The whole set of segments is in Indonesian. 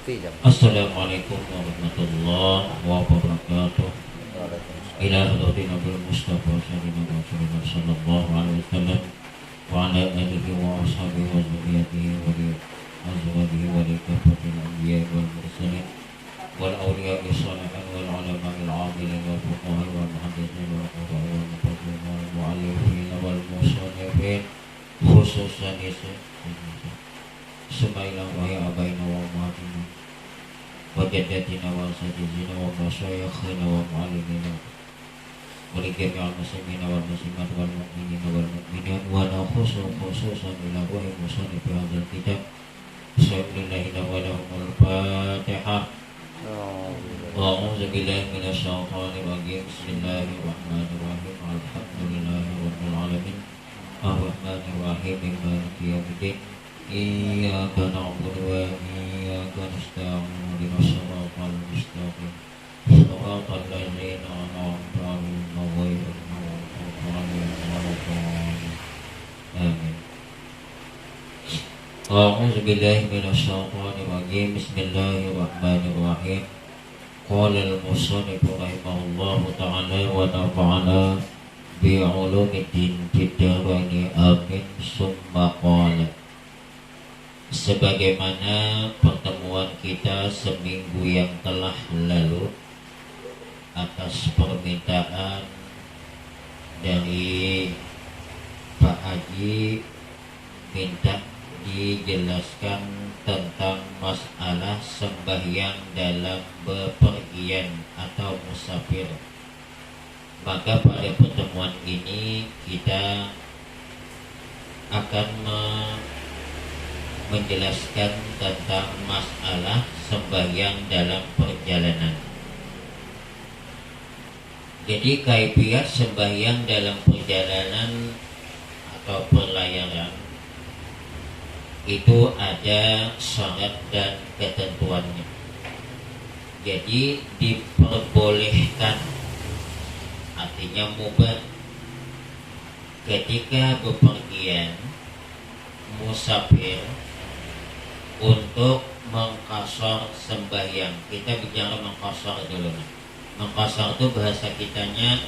Assalamualaikum warahmatullahi wabarakatuh. Ila hadratin Nabil Mustafa Rasulullah sallallahu alaihi wasallam wa ala alihi wa ashabihi wa dzurriyyatihi wa li azwajihi wa li kafatil anbiya'i wal mursalin wal awliya'i shalihin wal ulama'il 'amilin wal fuqaha'i wal muhadditsin wal qurra'i wal mufassirin wal mu'allifin wal musannifin khususan Sumailah wahai abaina wa ummatina wa jaddatina wa asatizina wa masyayikhina wa mu'allimina wa li jami'il muslimina wal muslimat wal mu'minina wal mu'minat wa khususan ila wahai musannif hadzal kitab bismillahi wa lahumul fatihah. A'udzu billahi minasy syaithanir rajim. Bismillahirrahmanirrahim. Alhamdulillahi rabbil alamin. Ar-rahmanir rahim. Maliki yaumiddin. Iyyaka na'budu wa iyyaka nasta'in ihdinas siratal mustaqim siratal ladzina an'amta 'alaihim ghairil maghdubi 'alaihim waladdallin. Amin. A'udzu billahi minasy syaithanir rajim. Bismillahirrahmanirrahim. Qala al-musannif rahimahullahu ta'ala wa nafa'ana bi 'ulumiddin fid dharain amin. Summa qala, sebagaimana pertemuan kita seminggu yang telah lalu atas permintaan dari Pak Haji minta dijelaskan tentang masalah sembahyang dalam bepergian atau musafir, maka pada pertemuan ini kita akan menjelaskan tentang masalah sembahyang dalam perjalanan. Jadi kaifiat sembahyang dalam perjalanan atau perlayaran itu ada syarat dan ketentuannya. Jadi diperbolehkan, artinya mubah, ketika bepergian musafir untuk mengqashar sembahyang. Kita bicara mengqashar dulu. Mengqashar itu bahasa kitanya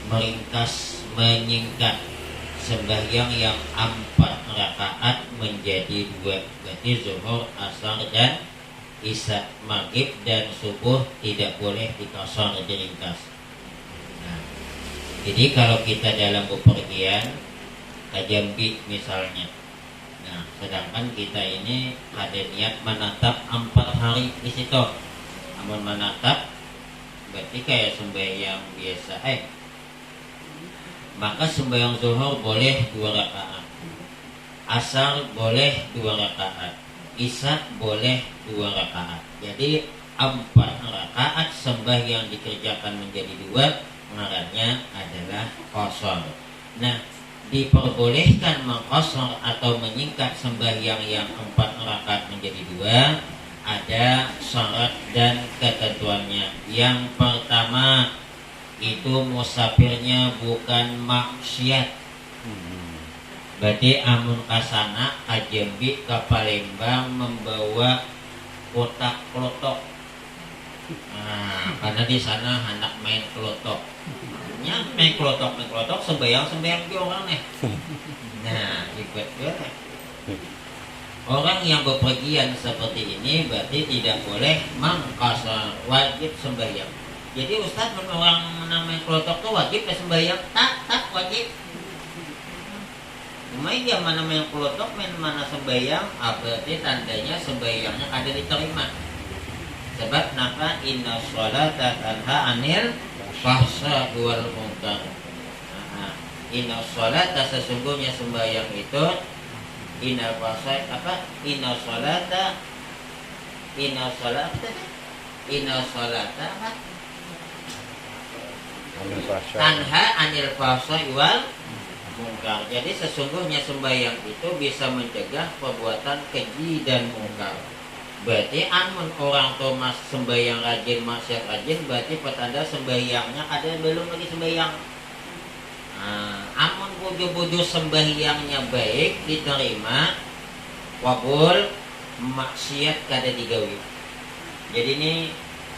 meringkas, menyingkat sembahyang yang 4 rakaat menjadi 2. Berarti zuhur, asar dan isya, maghrib dan subuh tidak boleh diqashar, diringkas. Nah, jadi kalau kita dalam bepergian ke Jambi misalnya, nah, sedangkan kita ini ada niat menatap 4 hari di situ. Namun menatap berarti kayak sembahyang biasa. Maka sembahyang zuhur boleh 2 rakaat, asar boleh 2 rakaat, isya boleh 2 rakaat. Jadi 4 rakaat sembahyang dikerjakan menjadi 2, ngarannya adalah qashar. Nah, diperbolehkan mengqashar atau menyingkat sembahyang yang 4 rakaat menjadi 2, ada syarat dan ketentuannya. Yang pertama itu musafirnya bukan maksiat. Berarti amun kasana ka Jambi ke Palembang membawa kotak klotok. Nah, karena di sana anak main klotok. Main klotok sembahyang di orang nih. Nah, ikut. Orang yang bepergian seperti ini berarti tidak boleh mengqashar, wajib sembahyang. Jadi Ustaz, orang namanya klotok tuh wajib ke sembahyang? Tak wajib. Main dia mana main klotok, main mana sembahyang, berarti tandanya sembahyangnya ada diterima. Sebab napa inna sholata tanha anil fahsya'i wal munkar. Inna sholata, sesungguhnya sembahyang itu, inna fahsya'i apa? Inna sholata apa? Tanha anil fahsya'i wal munkar. Jadi sesungguhnya sembahyang itu bisa mencegah perbuatan keji dan munkar. Berarti amun orang tuh mas sembahyang rajin, maksiat rajin, berarti petanda sembahyangnya ada belum lagi sembahyang. Amun buju-buju sembahyangnya baik, diterima, wabul, maksiat kada digawi. Jadi ini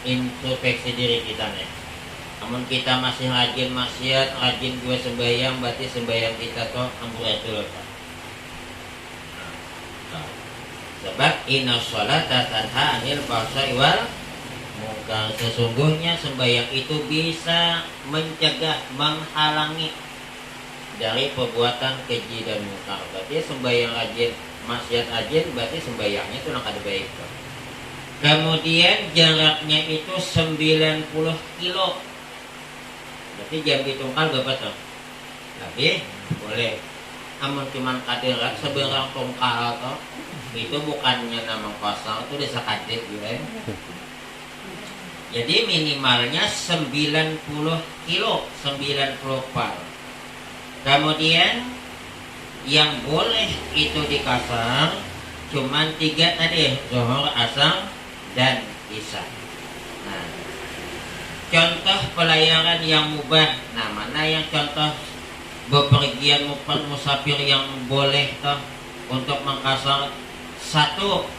introspeksi diri kita nih. Namun kita masih rajin maksiat, rajin dua sembahyang, berarti sembahyang kita tuh amburadul. Sebab inna sholata tanha anil fahsya'i wal munkar. Sesungguhnya sembahyang itu bisa mencegah, menghalangi dari perbuatan keji dan munkar. Berarti sembahyang rajin, maksiat rajin, berarti sembahyangnya itu ada baik. Kemudian jaraknya itu 90 kilo. Berarti Jambi Tungkal berapa tuh? Tapi boleh. Amun cuman kaderat seberang tungkal tuh, itu bukannya nama kosong, itu desa kadet juga ya. Jadi minimalnya 90 kilo, 90 par. Kemudian yang boleh itu di kasar cuman 3 tadi, zuhur, asar, dan isya. Nah, contoh pelayaran yang mubah. Nah, mana yang contoh bepergian musafir yang boleh toh untuk mengkasar? Satu,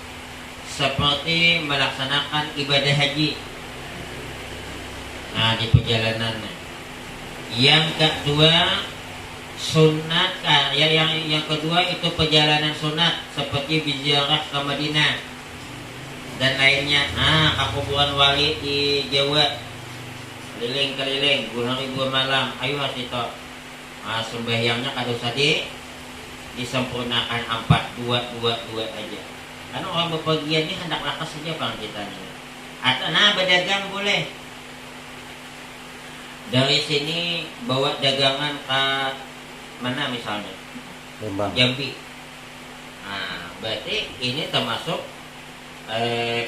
seperti melaksanakan ibadah haji. Nah, di perjalanan. Yang kedua, sunat. Yang kedua itu perjalanan sunat seperti ziarah ke Madinah dan lainnya. Kuburan wali di Jawa, keliling-keliling 2 hari 2 malam. Ayo hasito. Sembahyangnya kado sadi disempurnakan 4-2-2-2 aja. Karena orang bepergian ini hendak lakas saja bang kita nih. Atau berdagang boleh. Dari sini bawa dagangan ke mana misalnya? Jambi. Berarti ini termasuk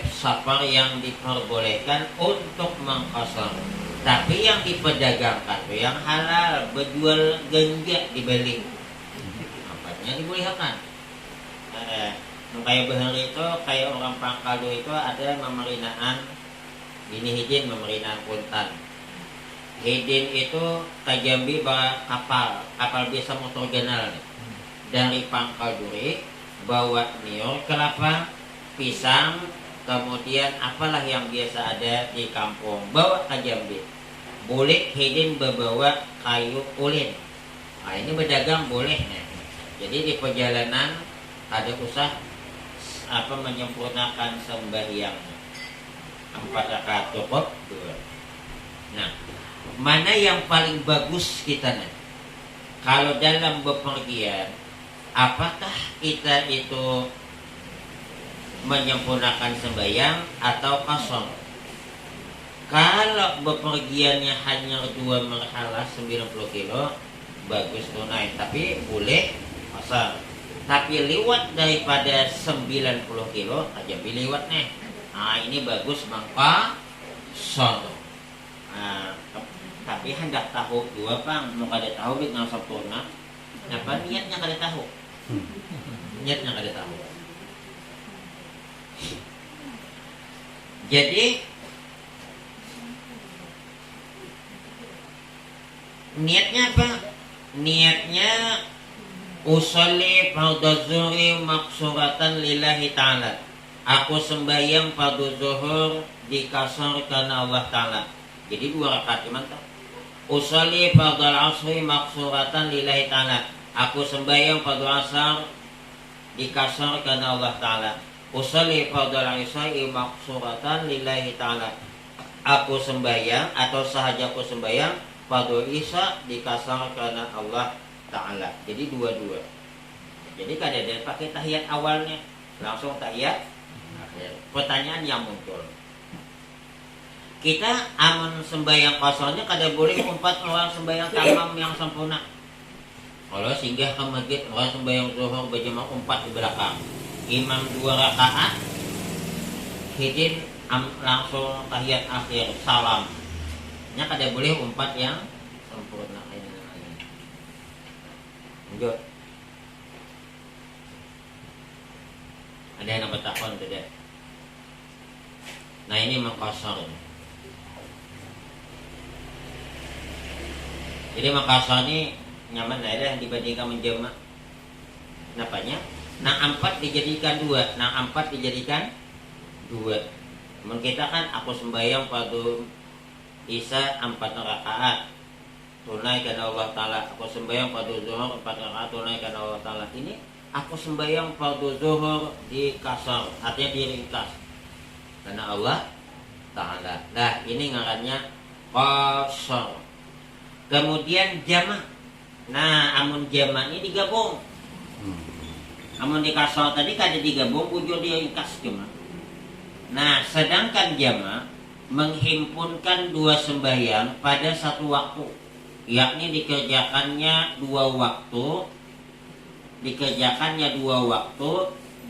safar yang diperbolehkan untuk mengkosong. Tapi yang diperdagangkan itu yang halal, berjual ganja di Bali. Nampaknya dibolehkan. Kayak bahari itu, kayak orang Pangkaldo itu ada memerinaan bini hidin, memerinaan kuntan. Hidin itu ke Jambi bawa kapal biasa motor genal dari Pangkalduri bawa nior, kelapa, pisang, kemudian apalah yang biasa ada di kampung bawa ke Jambi. Boleh hidin membawa kayu ulin. Ini berdagang boleh nih. Jadi di perjalanan ada usah menyempurnakan sembahyang 4 rakaat cukup 2. Nah, mana yang paling bagus kita nih? Kalau dalam bepergian, apakah kita itu menyempurnakan sembahyang atau kosong? Kalau bepergiannya hanya 2 marhalah 90 kilo, bagus tunai, tapi boleh kosong. Tapi lewat daripada 90 kilo, aja lewat nih. Ini bagus mangka kosong. Tapi hendak tahu 2 bang, mau kada tahu dengan sempurna. Apa niatnya kada tahu? Niatnya kada tahu. Jadi niatnya apa? Niatnya usolli fardhu zuhri maksuratan lillahi ta'ala. Aku sembahyang fardhu zuhur dikasar karena Allah Ta'ala. Jadi 2 rakaat mantap. Usolli fardhu asri maksuratan lillahi ta'ala. Aku sembahyang fardhu asar dikasar karena Allah Ta'ala. Usolli fardhu isya'i maksuratan lillahi ta'ala. Aku sembahyang atau sahaja aku sembahyang fardhu isya dikasar karena Allah Ta'ala. Jadi 2-2. Jadi kada ada pakai tahiyat awalnya, langsung tahiyat akhir. Pertanyaan yang muncul, kita aman sembahyang kosongnya kada boleh 4 orang sembahyang tamam yang sempurna. Kalau singgah ke masjid orang sembahyang zuhur berjamaah 4 di belakang, imam 2 rakaat, hidin langsung tahiyat akhir salam. Nya kada boleh 4 yang sempurna. Lanjut. Ada yang bertakon tidak? Nah ini Makassar. Jadi Makassar ini nyaman daerah dibandingkan menjama. Kenapanya? Nah 4 dijadikan 2. Nah 4 dijadikan 2. Namun kita kan aku sembahyang fardu Isya 4 rakaat tunai karena Allah Ta'ala, aku sembahyang fardu zuhur 4 rakaat tunai karena Allah Ta'ala. Ini aku sembahyang fardu zuhur di kasar, artinya diringkas karena Allah Ta'ala. Nah ini ngarannya qasar. Kemudian jamak. Nah amun jamak ini digabung. Amun di kasar tadi kada digabung, ujung diringkas cuma. Nah sedangkan jamak menghimpunkan dua sembahyang pada satu waktu, yakni dikerjakannya dua waktu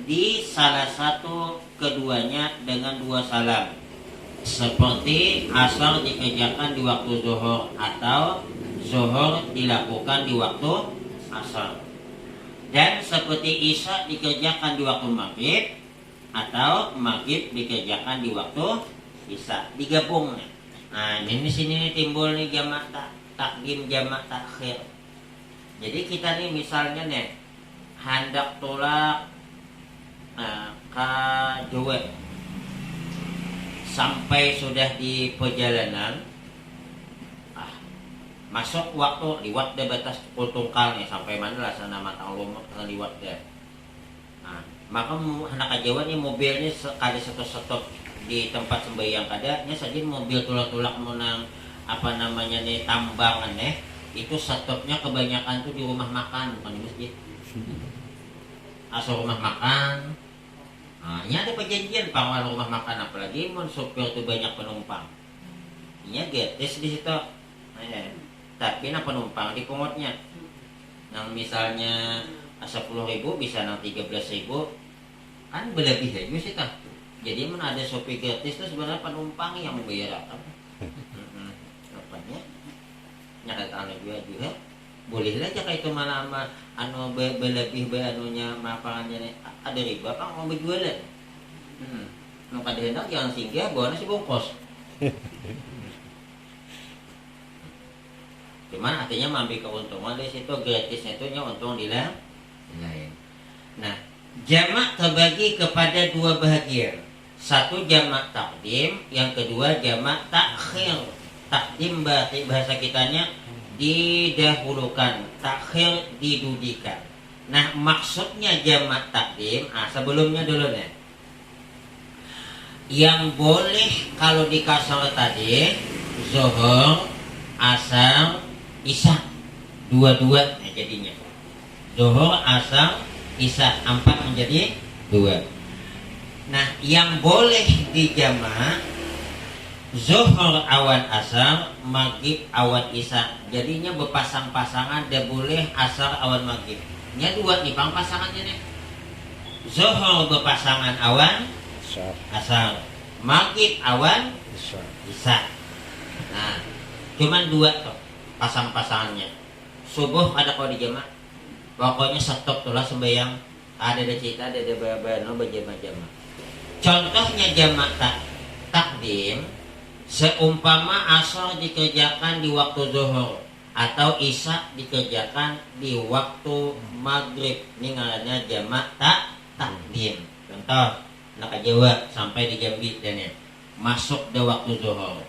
di salah satu keduanya dengan dua salam, seperti asar dikerjakan di waktu zuhur atau zuhur dilakukan di waktu asar, dan seperti isya dikerjakan di waktu maghrib atau maghrib dikerjakan di waktu isya, digabung. Nah ini sini timbul nih jamak takdim, jamak takhir. Jadi kita nih misalnya nih hendak tolak ke Jawa, sampai sudah di perjalanan, masuk waktu liwat deh batas pukul tungkal nih, sampai mana lah sana matang lumut liwat deh. Nah, maka hendak ke Jawa nih mobilnya sekali stop di tempat sembahyang kadanya saja mobil tulak-tulak menang apa namanya nih tambangan itu stopnya kebanyakan tuh di rumah makan, bukan di masjid. Asal rumah makan. Nah, ini ada perjanjian pawal rumah makan, apalagi mun sopir tuh banyak penumpang. Ini gratis di situ. Tapi nah penumpang dipungutnya. Yang misalnya 10.000 bisa nang 13.000, kan berlebih aja sih tah. Jadi mana ada sopir gratis itu sebenarnya penumpang yang membayar apa? Apanya? Nyata juga boleh aja kayak itu malah anu berlebih anunya makanannya nih ada riba kan mau berjualan. Nang kada hendak jangan singgah bawa nasi bungkus. Cuman artinya mambil keuntungan dari situ, gratisnya itu untung di lain. Nah, jamak terbagi kepada dua bahagian. Satu jamak takdim, yang kedua jamak takhir. Takdim bahasa kitanya didahulukan, takhir didudikan. Nah, maksudnya jamak takdim, sebelumnya dulu nih. Yang boleh kalau di kasar tadi zuhur, asar, isya, dua-dua jadinya. Zuhur, asar, isya, 4 menjadi 2. Nah, yang boleh dijamak zuhur awan asar, maghrib awan isya. Jadinya berpasang-pasangan, dan boleh asar awan maghrib. Ini 2 nih bang pasangannya nih. Zuhur berpasangan awan asar, maghrib awan isya. Nah, cuman 2 tuh pasang-pasangannya. Subuh ada kau dijamak. Pokoknya stop tuh lah sembahyang. Ada cerita, ada berjamaah-jamaah. Contohnya jamak takdim, seumpama asar dikerjakan di waktu zuhur atau isya dikerjakan di waktu maghrib. Ini ngarannya jamak takdim. Contoh, nak Jawa sampai di Jambi dan ya, masuk di waktu zuhur.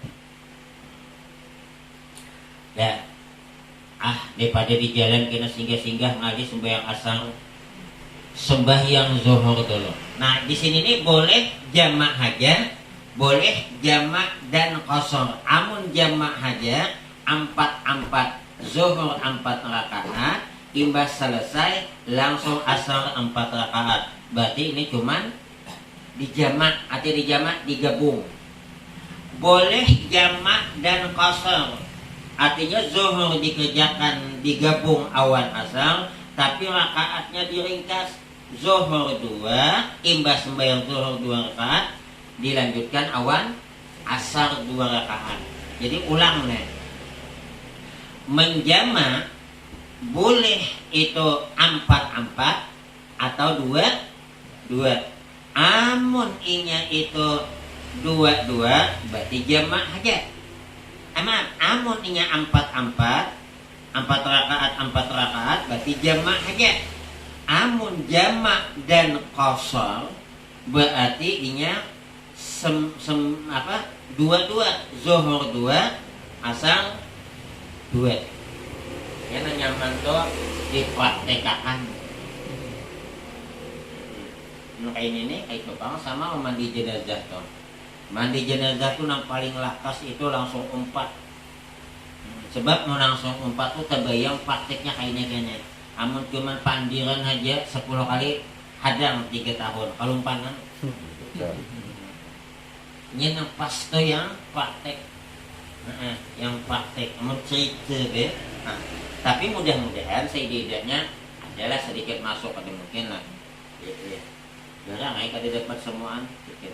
Ya, daripada di jalan kena singgah-singgah ngaji sembahyang asar, sembahyang zuhur dulu. Nah, di sini nih boleh jamak haja, boleh jamak dan qasar. Amun jamak haja 4 zuhur 4 rakaat, imbas selesai langsung asar 4 rakaat. Berarti ini cuman dijamak, arti dijamak digabung. Boleh jamak dan qasar. Artinya zuhur dikerjakan digabung awan asar, tapi rakaatnya diringkas. Zuhur 2, imbas sembahyang zuhur 2 rakaat, dilanjutkan awan asar 2 rakaat. Jadi ulang nih. Menjamak boleh itu 4 atau 2. Amun inya itu 2 berarti jamak aja. Amun inya 4 rakaat berarti jamak aja. Amun jamak dan qasar berarti inya dua zuhur 2 asar 2 ya nyaman tuh dipraktekan. Kayak ini nih kayak kepang sama mandi jenazah tuh. Mandi jenazah tuh yang paling lakas itu langsung 4. Sebab mau langsung 4 tuh terbayang prakteknya kayak ini. Amun cuma pandiran aja 10 kali hadang 3 tahun. Kalau umpanan ini yang pas tuh yang praktek. Yang praktek amun cerita deh. Tapi mudah-mudahan setidaknya adalah sedikit masuk ada mungkin lah. Gitu ya. Jarang kada dapat semuaan sedikit.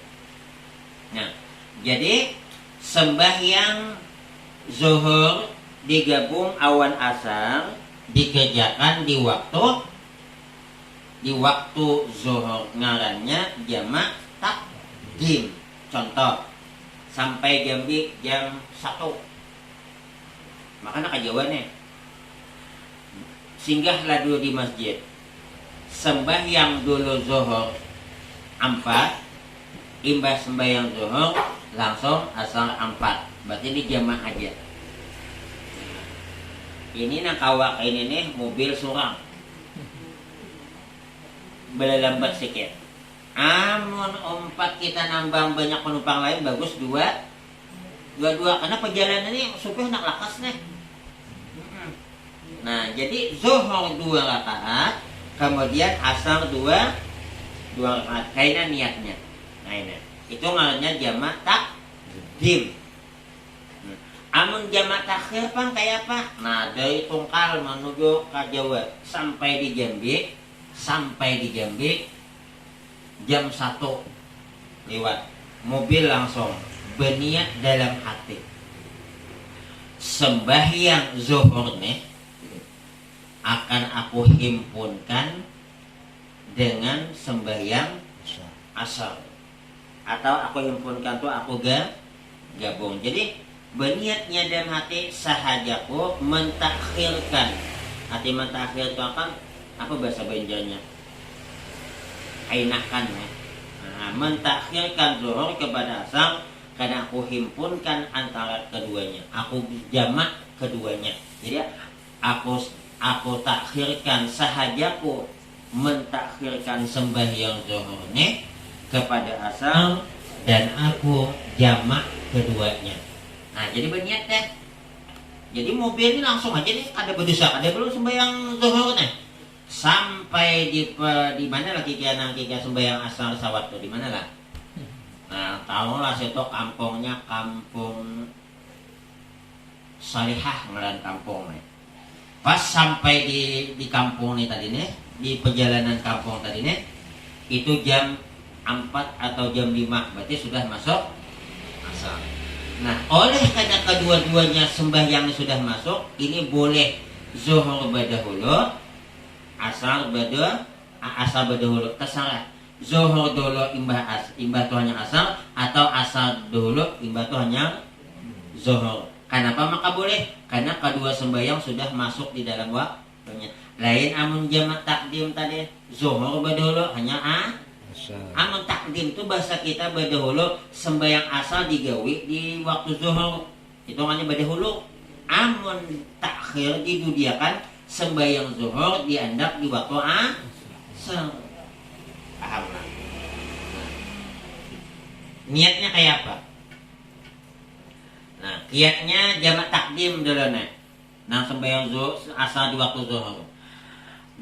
Nah, jadi sembahyang zuhur digabung awan asar dikerjakan di waktu zuhur, ngarannya jamak takdim. Contoh sampai jam 1 makanya kajawannya singgahlah dulu di masjid, sembahyang dulu zuhur 4, imbas sembahyang zuhur langsung asar 4, berarti ini jamak aja. Ini nak kawak ini nih mobil surang lambat sedikit. Amun 4 kita nambang banyak penumpang lain bagus 2 karena perjalanan ini supaya nak lakas nih. Nah jadi zuhur 2 rakaat kemudian asar 2 rakaat kayaknya niatnya. Nah ini itu ngarannya jamak takdim. Amun jamak takhir pang kayak apa? Nah dari Tungkal menuju ke Jawa sampai di Jambi jam 1 lewat mobil langsung berniat dalam hati sembahyang zuhur nih akan aku himpunkan dengan sembahyang asar atau aku himpunkan tuh aku gabung. Jadi berniatnya dalam hati sahajaku mentakhirkan. Hati mentakhir itu akan apa bahasa Banjarnya? Ainakan ya. Nah, mentakhirkan zuhur kepada asar karena aku himpunkan antara keduanya. Aku jamak keduanya. Jadi aku takhirkan sahajaku mentakhirkan sembahyang zuhurnya kepada asar dan aku jamak keduanya. Nah jadi berniat deh. Jadi mobil ini langsung aja nih ada berdosa, ada belum sembahyang zuhur nih. Sampai di mana lagi kita sembahyang asar sawat tuh di mana lah? Nah tahu lah situ kampungnya kampung Salihah ngaran kampung nih. Pas sampai di kampung nih tadi nih, di perjalanan kampung tadi nih, itu jam 4 atau jam 5 berarti sudah masuk asar. Nah oleh karena kedua-duanya sembahyang sudah masuk, ini boleh zuhur berdahulu, asar berdahulu, terserah. Zuhur dulu imbah tuh hanya asar atau asar dulu imbah tuh hanya zuhur. Kenapa maka boleh? Karena kedua sembahyang sudah masuk di dalam waktunya. Lain amun jamak takdim tadi zuhur berdahulu hanya amun takdim itu bahasa kita berdahulu sembahyang asar digawi di waktu zuhur hitungannya berdahulu. Amun takhir didudiakan sembahyang zuhur diandak di waktu asar. Paham lah. Niatnya kayak apa? Nah, kiatnya jamak takdim dulu nih. Nah, sembahyang zuhur asar di waktu zuhur.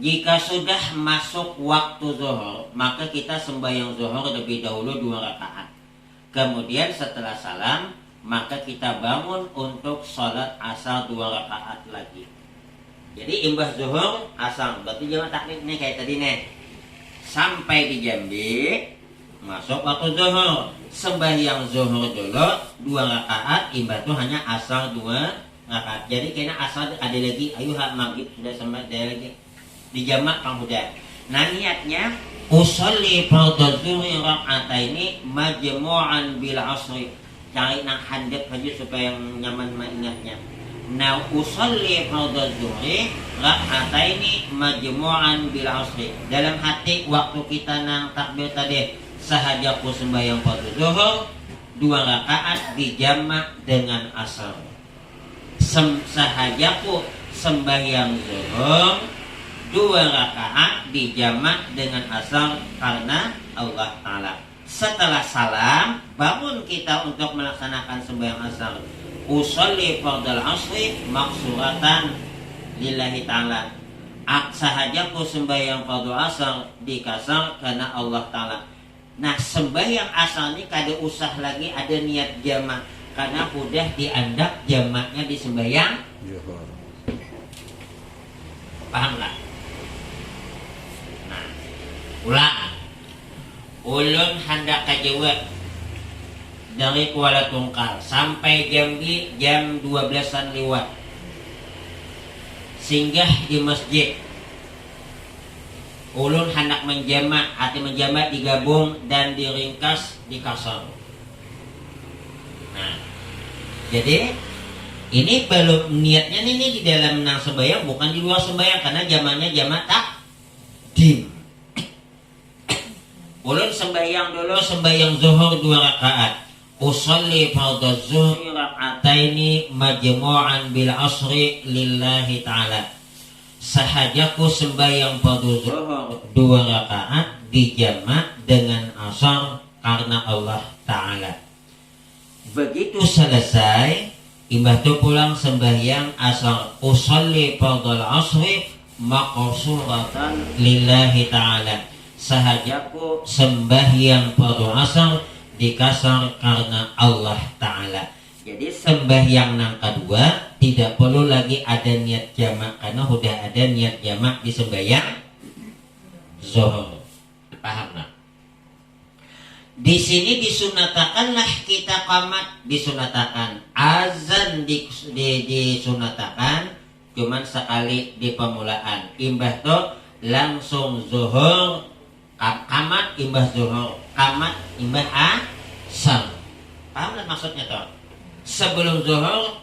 Jika sudah masuk waktu zuhur, maka kita sembahyang zuhur lebih dahulu 2 rakaat. Kemudian setelah salam, maka kita bangun untuk sholat asar 2 rakaat lagi. Jadi imbah zuhur asar, berarti jamak takdim nih kayak tadi nih. Sampai di Jambi, masuk waktu zuhur, sembahyang zuhur dulu 2 rakaat, imbah itu hanya asar 2 rakaat. Jadi kena asar ada lagi, ayo maghrib sudah sampai ada lagi. Dijamak Kang Huda. Nah niatnya usolli fardhu zuhri raka'ataini majmu'an bil asri. Cari nak handap aja supaya yang nyaman mengingatnya. Nah usolli fardhu zuhri raka'ataini majmu'an bil asri. Dalam hati waktu kita nang takbir tadi sahajaku sembahyang fardu zuhur 2 rakaat dijamak dengan asar. Sahajaku sembahyang zuhur 2 rakaat dijamak dengan asar karena Allah Ta'ala. Setelah salam bangun kita untuk melaksanakan sembahyang asar. Usolli fardal asri maksuratan lillahi ta'ala. Sahajaku sembahyang fardu asar dikasar karena Allah Ta'ala. Nah sembahyang asar ini kada usah lagi ada niat jamak karena udah diandak jamaknya di sembahyang zuhur. Paham lah? Nah ulang. Ulun hendak kajewet dari Kuala Tungkal sampai Jambi jam 12-an lewat. Singgah di masjid. Ulun hendak menjamak, arti menjamak digabung dan diringkas di kasar. Nah, jadi ini belum niatnya ini di dalam nang sembahyang bukan di luar sembahyang karena jamaknya jamak takdim. Ulun sembahyang dulu sembahyang zuhur 2 rakaat. Usolli fardhu zuhri raka'ataini majmu'an bil asri lillahi ta'ala. Sahajaku sembahyang fardhu zuhur 2 rakaat dijamak dengan asar karena Allah Ta'ala. Begitu selesai imbah tu pulang sembahyang asar. Usolli fardhu asri maqsuratan lillahi ta'ala. Sahajaku sembahyang fardu asar dikasar karena Allah Ta'ala. Jadi sembahyang yang kedua tidak perlu lagi ada niat jamak karena sudah ada niat jamak di sembahyang zuhur. Paham nak? Di sini disunatakanlah kita qamat, disunatakan azan disunatakan cuman sekali di permulaan. Imbah tu langsung zuhur. Qamat imbah zuhur, qamat imbah asar. Paham tak maksudnya toh? Sebelum zuhur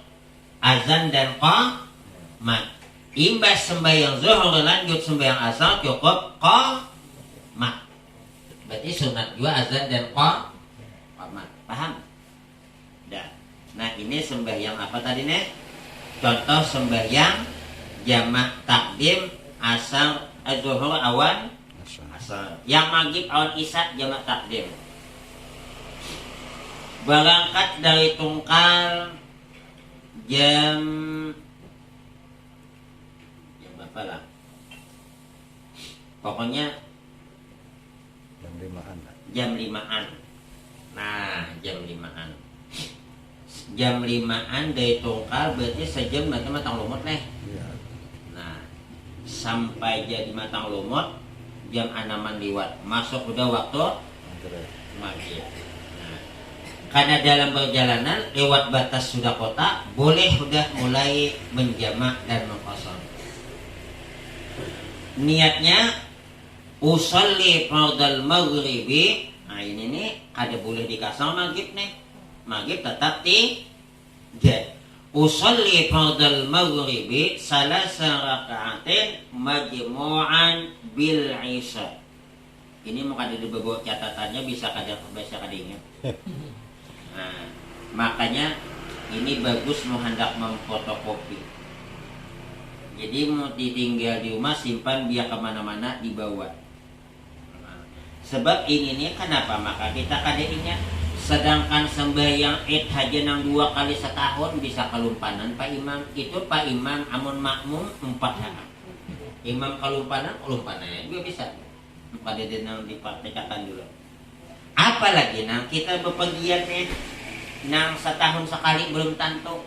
azan dan qamat. Imbah sembahyang zuhur lanjut sembahyang asar cukup qamat. Berarti sunat juga azan dan qamat. Paham? Dah. Nah ini sembahyang apa tadi nih? Contoh sembahyang jamak takdim asar zuhur awan. Yang maghrib awan isya jamak takdim. Berangkat dari Tungkal jam berapa lah? Pokoknya jam 5-an. Nah, jam 5-an. Jam 5-an dari Tungkal berarti sejam berarti matang lumut nih. Nah, sampai jadi matang lumut jam 6-an lewat masuk udah waktu maghrib. Nah, karena dalam perjalanan lewat batas sudah kota boleh sudah mulai menjamak dan mengkosong. Niatnya usolli fardal maghribi. Nah ini nih ada boleh dikasar maghrib nih. Maghrib tetap tiga. Usolli fardal maghribi salasa raka'atin majmu'an bil isya. Ini mau kada dibawa catatannya bisa kada ingat. Nah, makanya ini bagus mau hendak memfotokopi. Jadi mau ditinggal di rumah simpan biar kemana-mana dibawa. Nah, sebab ini nih kenapa maka kita kada ingat. Sedangkan sembahyang id haja nang 2 kali setahun bisa kelumpanan Pak Imam. Itu Pak Imam amun makmum 4 rakaat. Imam kelumpanan juga bisa. Pada nang dipraktekkan dulu. Apalagi nang kita bepergian nih nang setahun sekali belum tentu.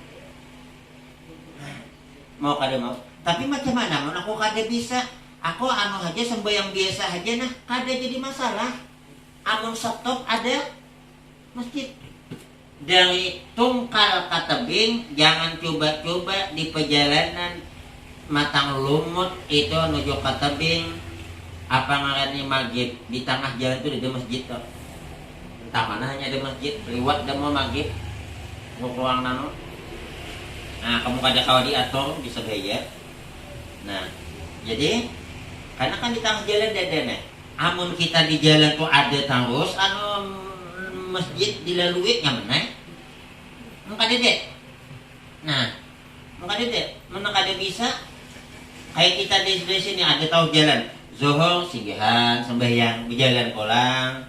Mau kada mau. Tapi macam mana mun aku kada bisa? Aku anu aja sembahyang biasa aja nah kada jadi masalah. Amun stop ada masjid dari Tungkal ke Tebing jangan coba-coba di perjalanan matang lumut itu menuju ke Tebing apa ngarannya maghrib di tengah jalan itu ada masjid tuh. Entah mana hanya ada masjid lewat dan mau maghrib mau keluar nano. Nah kamu kada kawal diatur bisa gaya. Nah jadi karena kan di tengah jalan ada nih Amun kita di jalan tuh ada terus anu masjid dilalui nyaman muka dede. Nah muka dede mana kada bisa kayak kita di sini ada tahu jalan zuhur singgahan sembahyang berjalan pulang,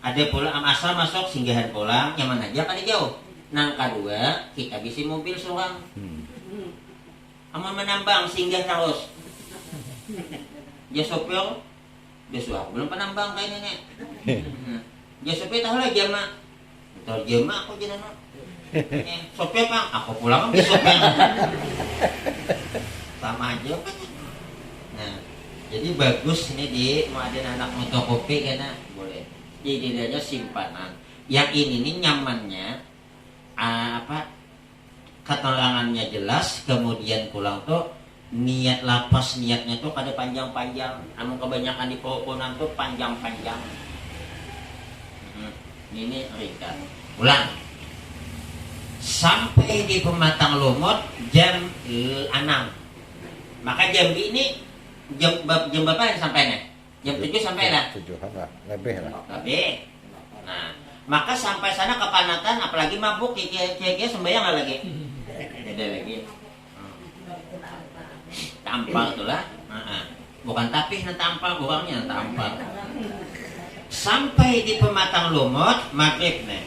ada pula asar masuk singgahan pulang nyaman aja kada jauh. Nang kedua kita bisa mobil seorang amun menambang singgah terus dia sopir dia suah belum penambang kayak nenek. Dia sopir tahu lah jama tahu jama aku jalan sopir bang aku pulang kan sopir sama aja kan. Nah jadi bagus ini di mau ada anak motokopi karena boleh jadi dia simpanan yang ini nih nyamannya keterangannya jelas, kemudian pulang tuh niat lapas niatnya tuh kada panjang-panjang. Namun kebanyakan di pohonan tuh panjang-panjang. Ini ringkas. Ulang. Sampai di Pematang Lumut jam 6. Maka jam ini jam berapa yang sampai nih? Jam 7 sampai lah. 7-an lah, lebih lah. Lebih. Nah, maka sampai sana kepanatan apalagi mabuk kira-kira sembahyang lagi. Ada lagi tampal itulah bukan tapi tampal bukannya tampal sampai di Pematang Lumut maghrib nih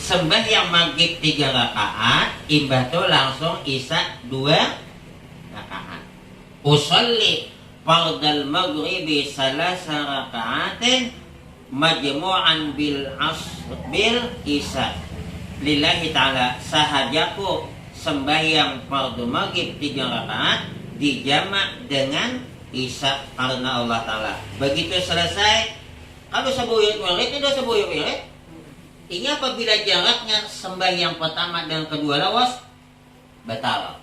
sembahyang maghrib 3 rakaat imbah tuh langsung isya 2 rakaat usolli fardal maghribi salasa rakaatin majmu'an bil isya lillahi ta'ala sahajaku sembahyang fardu maghrib 3 rakaat dijamak dengan isya karena Allah Ta'ala. Begitu selesai kalau sebuyut-wirid itu sebuyut-wirid ini apabila jaraknya sembahyang pertama dan kedua lawas batal.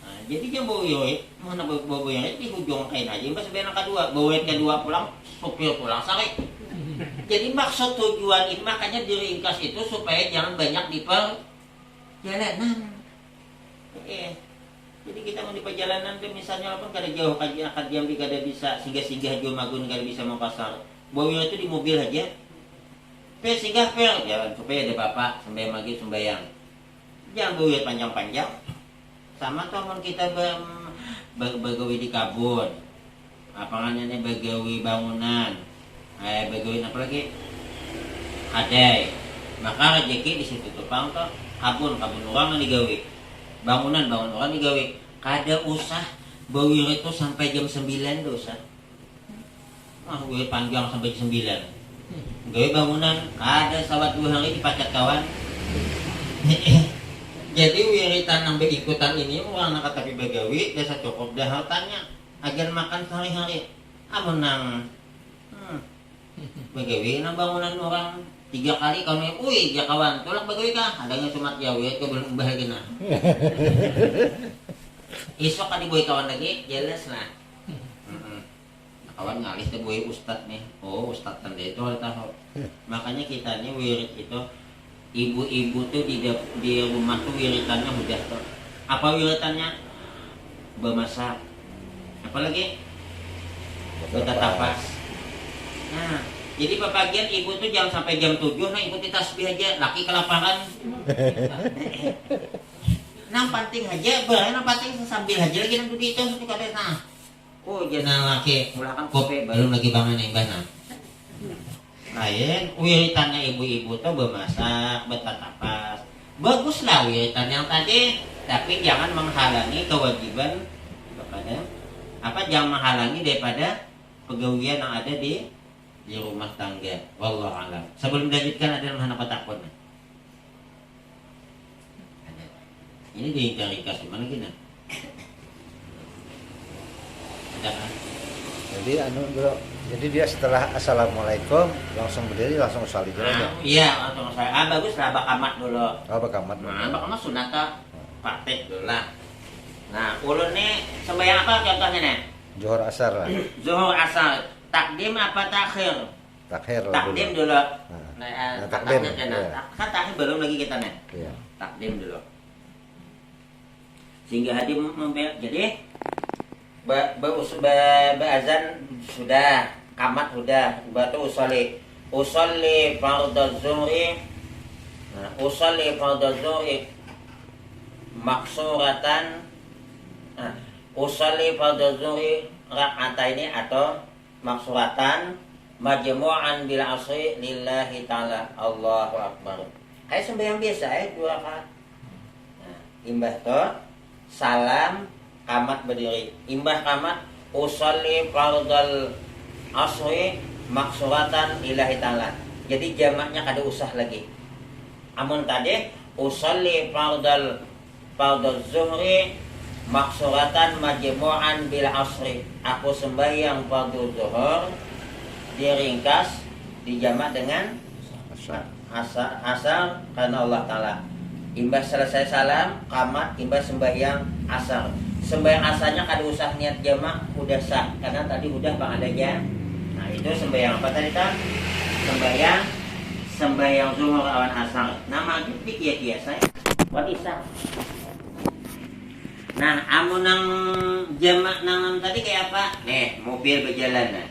Nah, jadi dia buyut mana buyut di ujung kain aja pas sembahyang kedua buyut kedua pulang supir pulang sare. Jadi maksud tujuan ini makanya diringkas itu supaya jangan banyak di perjalanan. Jadi kita mau di perjalanan tuh misalnya walaupun kada jauh akan diam di kada bisa singgah-singgah jauh magun kada bisa mau pasar. Bawa itu di mobil aja. Singgah jalan supaya ada bapak sembahyang maghrib sembahyang. Jangan bawa panjang-panjang. Sama teman kita begawi di kabun. Apangannya begawi bangunan. Begawi apa lagi? Adai. Maka rezeki di situ tuh pang toh. Kabun orang yang digawi. Bangunan orang digawi. Kada usah bawir itu sampai jam 9 dosa. Gue panjang sampai jam 9. Gawe bangunan kada sawat 2 hari dipacat kawan. Jadi wiritan nambah ikutan ini orang nak tapi begawi desa cukup dah hartanya agar makan sehari-hari. Amun nang begawi nang bangunan orang 3 kali kami, ya kawan, tolong bagawi kah? Adanya sumat jawit, ke belum bahagia na. Isok kan dibuai kawan lagi, jelas lah. Kawan ngalis dibuai ustad nih. Oh, ustad tanda itu harus tahu. Makanya kita nih wirid itu, ibu-ibu tuh di rumah tuh wiritannya mudah tuh. Apa wiritannya? Bermasak. Apalagi? Bertatapas. Nah. Jadi pepagian ibu tuh jangan sampai jam 7 nah ikuti tasbih aja laki kelaparan. Nah penting aja barang penting sambil aja lagi nang duduk itu suka deh nah. Oh jangan laki mulakan kopi belum lagi bangun yang bana. Lain wiritannya ibu-ibu tuh bermasak, bertatapas. Baguslah wiritan yang tadi, tapi jangan menghalangi kewajiban kepada jangan menghalangi daripada pegawaian yang ada di rumah tangga. Wallahu a'lam. Sebelum dilanjutkan ada yang apa takut? Ada. Ini diringkas mana gini? Ada kan? Jadi bro, jadi dia setelah assalamualaikum langsung berdiri langsung salat aja. Iya, langsung saya. Bagus lah bakamat dulu. Oh, bakamat dulu. Bakamat sunata praktek dulu lah. Nah, ulun nih sembahyang apa contohnya nih? Zuhur asar lah. Zuhur asar. Takdim apa takhir? Takdim dulu. Nah, takdim. Kan takhir belum lagi kita nih. Iya. Takdim dulu. Sehingga hadir jadi Azan sudah, kamat sudah, batu usolli fardhu zuhri. Nah, usolli fardhu zuhri maksuratan. Nah, usolli fardhu zuhri rak'ataini atau maksuratan majmu'an bil asri lillahi ta'ala. Allahu akbar. Hai sembahyang biasa 2 rakaat. Nah, imbah to salam kamat berdiri. Imbah kamat usolli fardhal asri maksuratan lillahi ta'ala. Jadi jamaknya kada usah lagi. Amun tadi usolli fardhal zuhri maksuratan majmu'an bil asri. Aku sembahyang fardhu zuhur diringkas dijamak dengan asar karena Allah Ta'ala. Imbas selesai salam kamat, imbas sembahyang asar. Sembahyang asarnya kada usah niat jamak, udah sah karena tadi udah bang adanya. Nah itu sembahyang apa tadi kan? Sembahyang zuhur awan asar. Nama itu kia saya buat isya. Nah, amun nang jamak nang tadi kayak apa? Nih, mobil berjalan. Nah.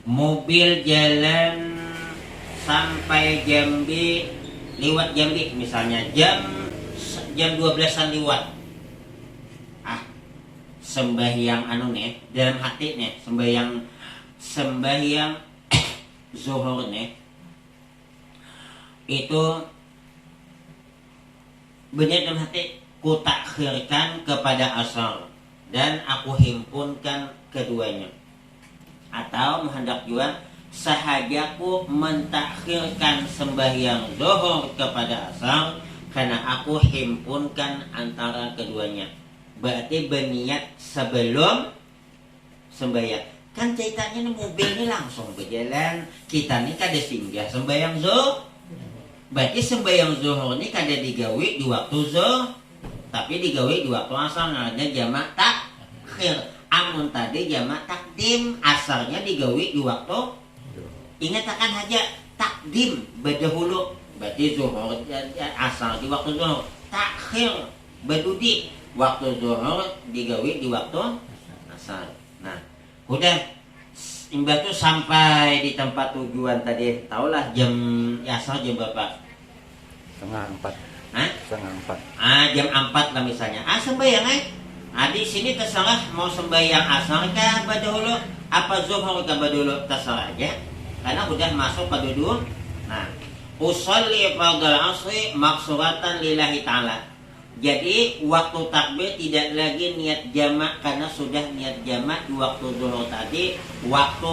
Mobil jalan sampai Jambi, lewat Jambi misalnya jam 12-an lewat. Sembahyang nih dalam hati nih, sembahyang zuhur nih. Itu benar dalam hati ku takhirkan kepada asar dan aku himpunkan keduanya. Atau menghendak juga sahajaku mentakhirkan sembahyang zuhur kepada asar karena aku himpunkan antara keduanya. Berarti berniat sebelum sembahyang. Kan ceritanya mobil ini langsung berjalan, kita nih kada singgah sembahyang zuhur. Berarti sembahyang zuhur ini kada digawi di waktu zuhur, tapi digawe di waktu asar, namanya jamak takhir. Amun tadi jamak takdim, asarnya digawe di waktu. Ingat akan aja takdim berdahulu, berarti zuhur asar di waktu zuhur. Takhir berdudi, waktu zuhur digawe di waktu asar. Nah, udah imbah tuh sampai di tempat tujuan tadi, taulah jam asar jam berapa? Setengah 4. Setengah 4. Jam 4 lah misalnya. Sembahyang di sini terserah mau sembahyang asar kah badahulu, apa zuhur kah badahulu, terserah aja. Karena udah masuk pada duduk. Nah, usolli fardhal asri maksuratan lillahi ta'ala. Jadi waktu takbir tidak lagi niat jamak karena sudah niat jamak di waktu zuhur tadi. Waktu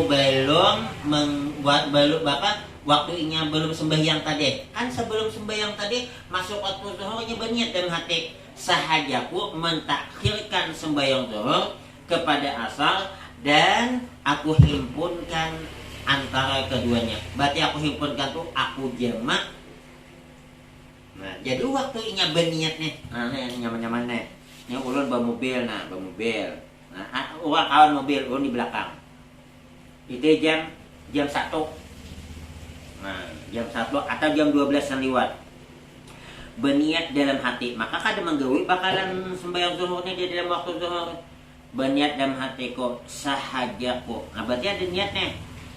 waktunya belum sembahyang tadi. Kan sebelum sembahyang tadi masuk waktu zuhurnya berniat dalam hati. Sahajaku mentakhirkan sembahyang zuhur kepada asar dan aku himpunkan antara keduanya. Berarti aku himpunkan tuh aku jamak. Nah, jadi waktunya berniat nih. Nah, ini nyaman-nyaman nih. Ini ulun bermobil, bermobil. Nah, orang kawan mobil, ulun di belakang. Itu jam 1. Nah, jam 1 atau jam 12-an lewat. Berniat dalam hati. Maka kada menggawi bakalan sembahyang zuhur ini di dalam waktu zuhur. Berniat dalam hatiku sahajaku. Nah, berarti ada niatnya.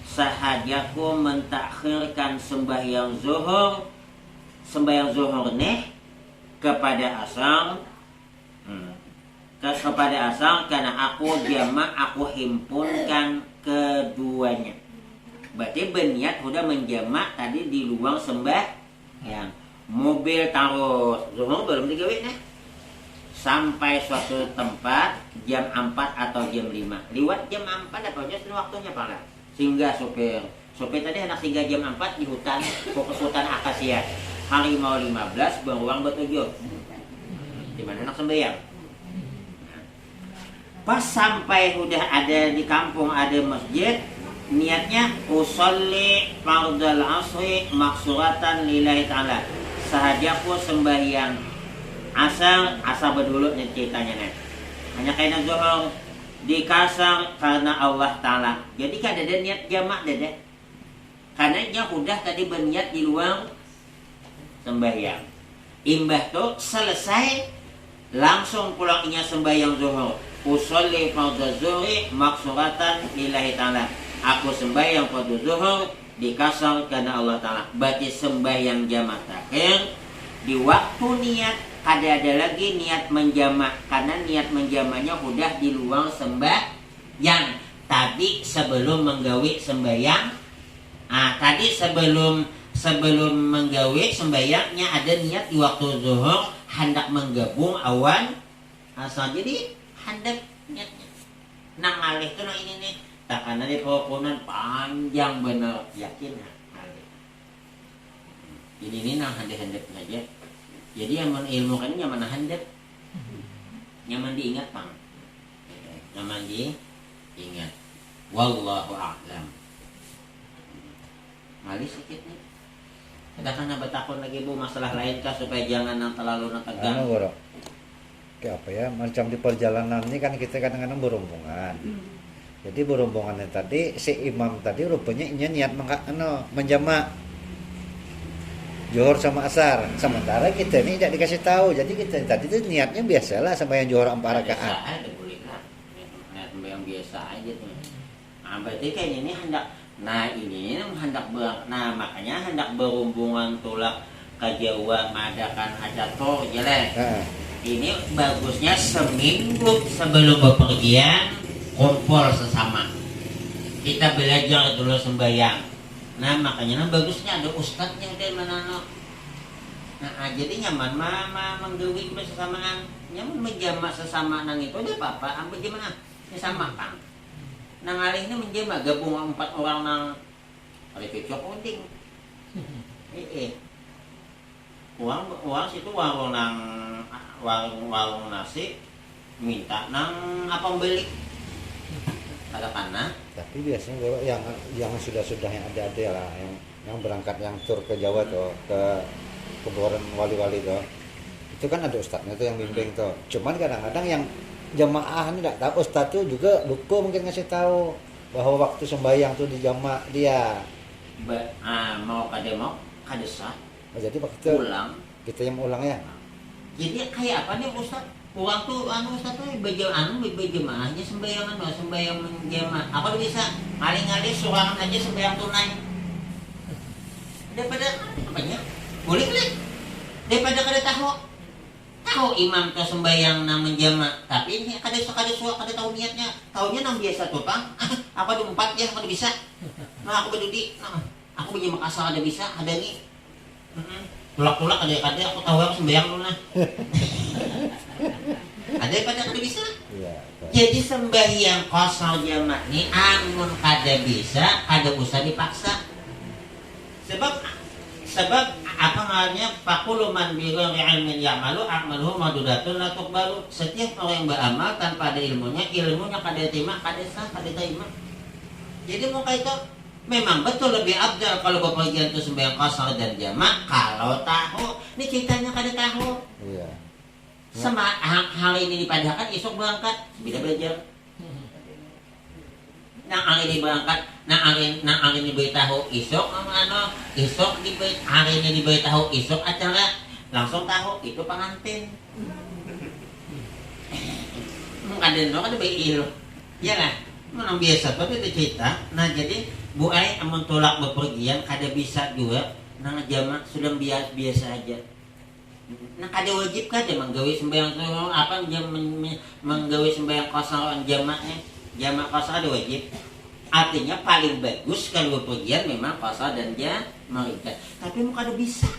Sahajaku mentakhirkan sembahyang zuhur nih kepada asar. Kepada asar karena aku jamak, aku himpunkan keduanya. Berarti berniat sudah menjamak tadi di luar sembahyang. Mobil taruh zuhur belum digawe nih. Sampai suatu tempat jam 4 atau jam 5. Lewat jam 4 apa aja waktunya pala. Singgah sopir tadi hendak singgah jam 4 di hutan, fokus hutan akasia. Harimau 15 beruang bertujuh. Di mana hendak sembahyang. Pas sampai udah ada di kampung ada masjid, niatnya usolli fardhal asri maksuratan lillahi ta'ala. Sahajaku sembahyang asar berdulu nih ceritanya nih. Hanya kainan zuhur dikasar karena Allah Ta'ala. Jadi kan ada niat jamak dede. Karena dia udah tadi berniat di luar sembahyang. Imbah tuh selesai langsung pulangnya sembahyang zuhur. usolli fardhu zuhri maksuratan lillahi ta'ala. Aku sembahyang fardhu zuhur dikasar karena Allah Ta'ala. Berarti sembahyang jamak takhir di waktu niat ada lagi niat menjamak, karena niat menjamaknya udah di luar sembahyang. Tadi sebelum menggawe sembahyang, tadi sebelum menggawe sembahyangnya ada niat di waktu zuhur hendak menggabung awan asal, jadi hendak niatnya nang alih itu nang ini nih tak karena di kerukunan panjang bener, yakin alih jadi ini nang hendak saja. Jadi yang ilmu kan nyaman hendak, nyaman diingat pang, nyaman diingat. Wallahu a'lam. Malis sedikit nih. Kadang kan bertakun lagi Bu masalah lain kah supaya jangan yang terlalu tegang. Goro. Kayak apa ya? Macam di perjalanan ini kan kita kadang-kadang berombongan. Jadi berombongannya tadi si imam tadi rupanya niat menjamak Johor sama asar. Sementara kita ini tidak dikasih tahu. Jadi kita tadi itu niatnya biasalah sembahyang Johor 4 rakaat. Biasa aja boleh lah. Niat sembahyang biasa aja tuh. Nah, berarti kayaknya ini hendak. Nah ini hendak makanya hendak berhubungan tulak ke Jawa madakan ada tor jelek. Ini bagusnya seminggu sebelum bepergian kumpul sesama. Kita belajar dulu sembahyang. Nah makanya bagusnya ada ustadznya dari mana no. Nah jadi nyaman mama menggawi bersamaan, nyaman menjamak sesama nang itu ada apa-apa, ambil gimana? Ya sama pang. Nang alih ini menjamak gabung 4 orang nang ada cocok penting. Uang situ warung nang warung nasi minta nang apa beli. Ada kana. Tapi biasanya kalau yang sudah yang ada lah yang berangkat yang tur ke Jawa tuh ke kuburan wali-wali tuh itu kan ada ustadznya tuh yang bimbing tuh. Cuman kadang-kadang yang jamaah ini tidak tahu, ustadz tuh juga lupa mungkin ngasih tahu bahwa waktu sembahyang tuh di jamaah dia. Mau kada sah. Jadi waktu ulang kita yang ulang ya. Jadi kayak apa nih ustadz? Uang tuh ustaz tuh berjamaahnya sembahyang menjamaah. Apa bisa ngali-ngali surangan aja sembahyang tunai. Daripada apanya? Boleh. Daripada kada tahu imam tuh sembahyang nang menjamaah, tapi ini kada tahu niatnya. Taunya nang biasa tuh, Bang. Aku ada 4 ya, kada bisa. Nah, aku berdudi. Aku berjamaah asal ada bisa, ada nih. Tulak-tulak ada aku tahu aku sembahyang dulu nah. Ada pada kada bisa. Iya. Jadi sembahyang kosong jamak ni amun kada bisa, kada usah dipaksa. Sebab apa namanya? Faqulu man bi ghairi ilmin ya'malu a'maluhu madudatun la tuqbalu. Setiap orang yang beramal tanpa ada ilmunya kada terima, kada sah, kada terima. Jadi muka itu memang betul lebih abdal kalau bepergian itu sembahyang qasar dan jamak kalau tahu. Ini ceritanya kada tahu. Iya. Sama hal ini dipadahkan esok berangkat bisa belajar. Nang hari ini berangkat, nang hari ini beritahu esok esok hari ini diberitahu esok acara langsung tahu itu pengantin. Ada baik ya lah. Menang biasa tapi itu cerita. Nah jadi Bu Ai amun tolak bepergian kada bisa juga nang jamak sudah biasa aja. Nah kada wajib kada menggawe sembahyang menggawe sembahyang kosong jamaknya. Jamak kosong ada wajib. Artinya paling bagus kalau bepergian memang kosong dan jamak. Tapi mau kada bisa.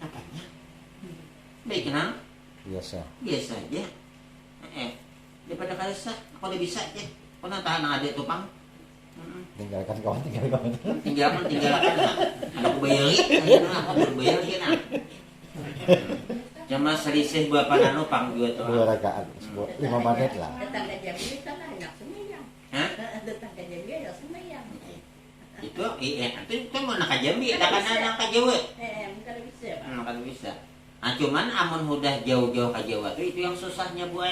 Apanya? Baik kenal? Biasa aja. Daripada kada sah, kalau bisa aja. Kau nak tahan ada tupang? Tinggalkan kawan. Tinggalkan. Aku bayarin, aku bayarin nak. Cuma selisih berapa nano pang juga tuh. 2 rakaat, 5 menit lah. Tetangga Jambi itu lah enak sembahyang. Hah? Tetangga Jambi ada sembahyang. Itu mau nak Jambi, tak kan nak ke Jawa. Kada bisa. Kada bisa. Cuman amun udah jauh-jauh ke Jawa itu yang susahnya Bu.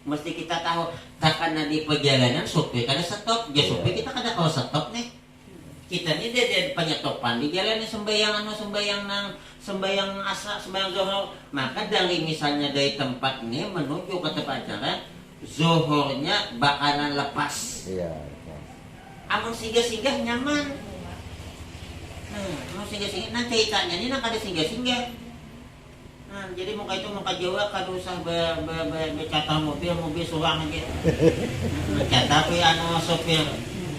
Mesti kita tahu karena di perjalanan supir kada stop, ya supir kita kada kalau stop nih. Kita ini dia penyetopan di jalan sembahyang zuhur. Maka dari misalnya dari tempat ini menuju ke tempat acara zuhurnya bakalan lepas. Iya. Amun singgah-singgah nyaman. Nah, amun singgah-singgah, nah ceritanya ini nak ada singgah-singgah. Nah, jadi muka itu muka Jawa kada usah bercatat mobil surang aja. Catat we anu sopir.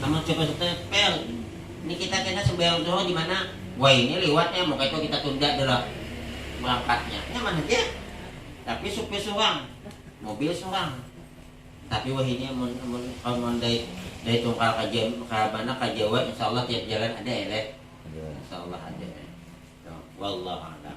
Amun coba pel. Ini kita kena sembahyang zuhur di mana? Wah, ini lewatnya muka itu kita tunda dulu berangkatnya. Nyaman aja. Tapi sopir surang, mobil surang. Tapi wah ini amun dari tungkal ke mana ke Jawa, insyaallah tiap jalan ada elek. Insyaallah ada. Wallahu a'lam.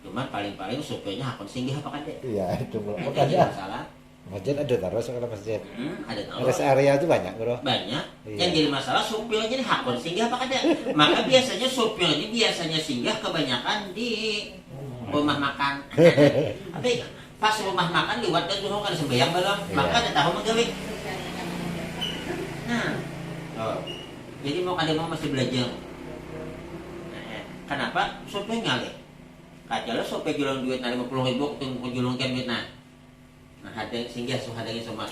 Cuman paling-paling supirnya hakun singgah apa kada? Iya, itu belum Ada ada. masalah. Masjid ada terus kalau masjid. Ada tahu. Rest area itu banyak, Bro. Banyak. Iya. Yang jadi masalah supirnya ini hakun singgah apa kada? Maka biasanya supirnya biasanya singgah kebanyakan di rumah makan. Tapi pas rumah makan liwat dan zuhur kada sembahyang belum, Iya. maka ada tahu magawe. Nah, jadi mau kada mau mesti belajar. Kenapa? Supir ngalih. Kacalah supir jualan duit na 50.000 ketemu julungkan duit na. Nah, ada singgah hadangin semua.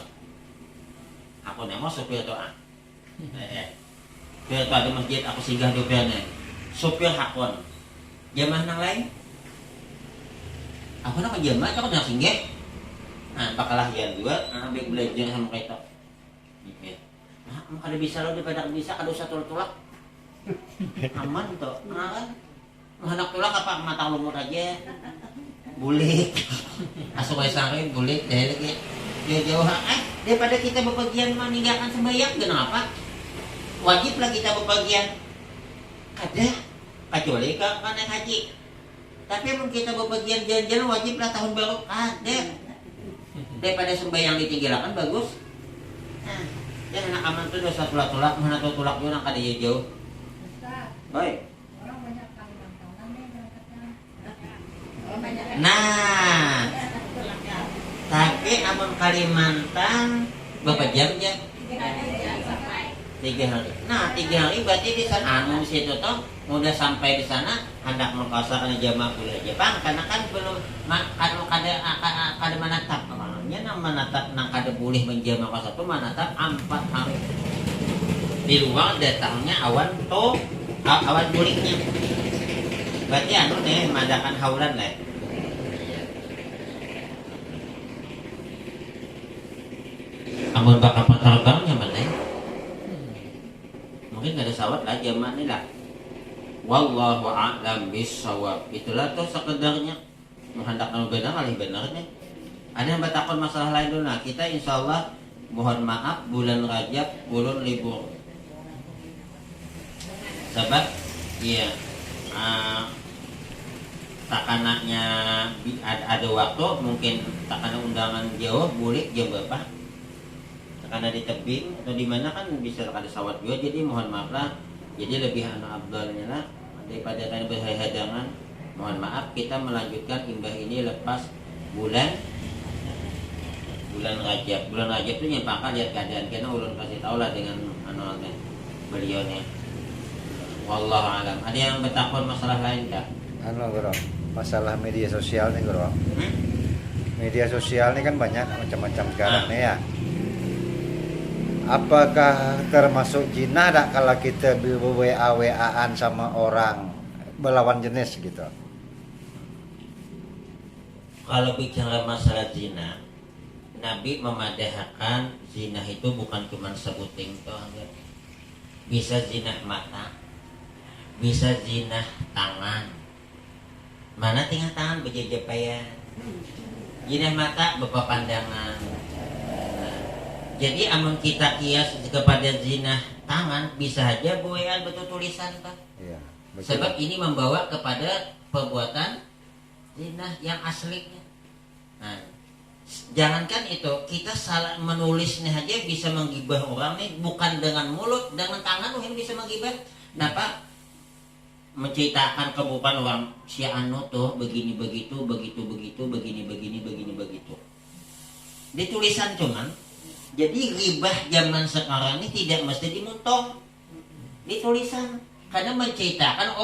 Aku nemo supir doa. Supir tu ada masjid aku singgah supirnya. Supir hakon. Jamaah nang lain. Aku nak jamaah aku nak singgah. Nah, bakalah yan juga. Nah, baik belajar sama kita. Nah, kada bisa lo daripada bisa kada usah tulak-tulak. Aman tuh. Nah, kan? Hendak tulak apa mata lumut aja. Bulik. Asuh wae sare bulik deh lagi. Jauh-jauh daripada kita bepergian meninggalkan sembahyang kenapa? Wajiblah kita bepergian. Ada kecuali ke naik haji. Tapi mun kita bepergian jalan-jalan wajiblah tahun baru ada. Daripada sembahyang ditinggalkan bagus. Nah, dan anak aman tuh dosa tulak-tulak mana tuh tulak juga kada jauh. Baik. Orang banyak Kalimantan nih berangkatnya. Orang banyak. Nah, tapi amun Kalimantan berapa jam ya? 3 hari. Nah, 3 hari berarti di sana anu di situ toh udah sampai di sana hendak mengkosakkan jamaah kuliah Jepang karena kan belum kada menatap namanya menatap nang kada boleh menjamaah kosa itu menatap 4 hari. Di luar datangnya awan tuh awan buliknya. Berarti anu nih madakan haulan lah. Amun bakal terbangnya mana? Mungkin nggak ada sawat lah zaman ini lah. Wallahu a'lam bissawab. Itulah tuh sekedarnya menghendak benar kali benarnya. Ada yang bertakon masalah lain dulu. Nah, kita insyaallah mohon maaf bulan Rajab bulan libur. Sebab iya takanaknya ada waktu mungkin takana undangan jauh boleh jam berapa? Karena di tebing atau di mana kan bisa ada sawat juga, jadi mohon maaf lah. Jadi lebih afdalnya lah daripada kan berhadangan. Mohon maaf kita melanjutkan imbah ini lepas bulan Rajab. Bulan Rajab itu nyempaka lihat keadaan kita ulun kasih tahu lah dengan beliau nih. Wallahu alam. Ada yang bertakon masalah lain kah? Bro, masalah media sosial nih, Bro. Media sosial ini kan banyak macam-macam sekarang nih ya. Apakah termasuk jinah tak kalau kita WA-WA-an sama orang berlawan jenis gitu? Kalau bicara masalah zina, Nabi memadahkan zina itu bukan cuma sebuting toh. Bisa zina mata, bisa zina tangan. Mana tinggal tangan berjejepayan. Zina mata beberapa pandangan. Jadi amun kita kias kepada zina tangan bisa aja buayan betul tulisan kan. Iya, Sebab ini membawa kepada perbuatan zina yang aslinya. Nah, jangankan itu, kita salah menulisnya aja bisa menggibah orang nih, bukan dengan mulut, dengan tangan mungkin bisa menggibah. Kenapa? Menceritakan keburukan orang si anu tuh begini begitu, begitu begitu, begini begini, begini begitu. Di tulisan cuman. Jadi ribah zaman sekarang ini tidak mesti dimuntong, di tulisan, karena menceritakan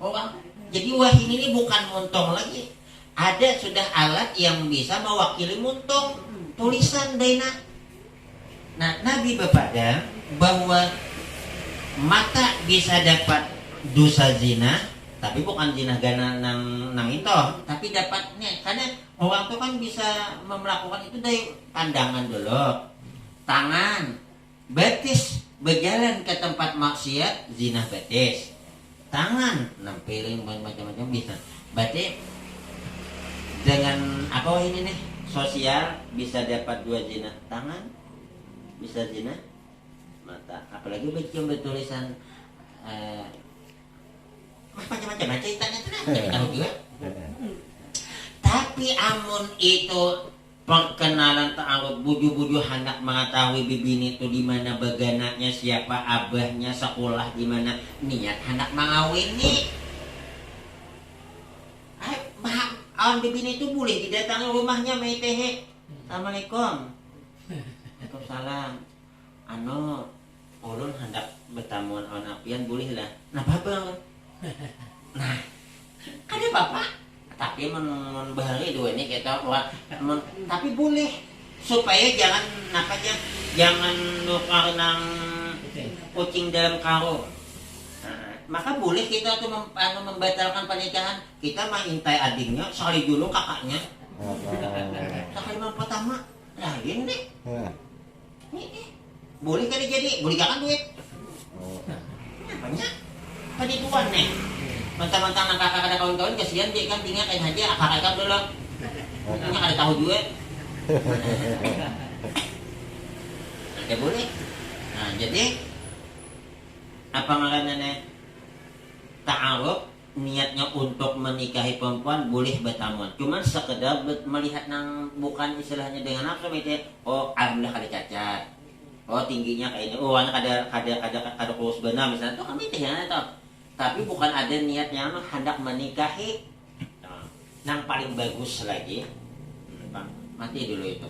orang. Jadi wahyu ini bukan muntong lagi. Ada sudah alat yang bisa mewakili muntong. tulisan dena. Nah, Nabi bepada bahwa mata bisa dapat dosa zina, tapi bukan zina gana nang itu, tapi dapatnya karena orang tuh kan bisa melakukan itu dari pandangan dulu, tangan, betis berjalan ke tempat maksiat, zina betis, tangan nampilin macam-macam bisa. Berarti dengan apa ini nih sosial bisa dapat 2 zina, tangan bisa zina mata, apalagi yang bertulisan macam-macam ceritanya itu nanti tahu juga. Tapi amun itu perkenalan ta'aruf buju-buju hendak mengetahui bibini itu di mana beganaknya, siapa abahnya, sekolah di mana, niat hendak mengawini. Awan bibini itu boleh didatangi rumahnya maitehe. Assalamualaikum. Waalaikumsalam. Ulun hendak bertamuan awan apian boleh lah. Nah bapak. Nah, ada bapak. Tapi bahari dua ini kita tapi boleh supaya jangan jangan nukar nang kucing dalam karung. Nah, maka boleh kita tuh membatalkan pernikahan. Kita mengintai adiknya, sekali dulu kakaknya. Sekali pertama, lain deh. Ini boleh kali jadi, boleh kan duit. Banyak penipuan nih. Mentang-mentang kakak ada kawan-kawan kesian dia kan tinggal kayak aja akak-akak dulu. Ini ada tahu juga. Ada boleh. Nah, jadi apa ngarannya ta'aruf niatnya untuk menikahi perempuan boleh bertamuan. Cuman sekedar melihat nang bukan istilahnya dengan nafsu itu. Oh, alhamdulillah kada cacat. Oh, tingginya kayak ini. Oh, anak ada kurus benar misalnya. Tuh kami teh ya toh. Tapi bukan ada niatnya hendak menikahi. Nang paling bagus lagi. Mati dulu itu.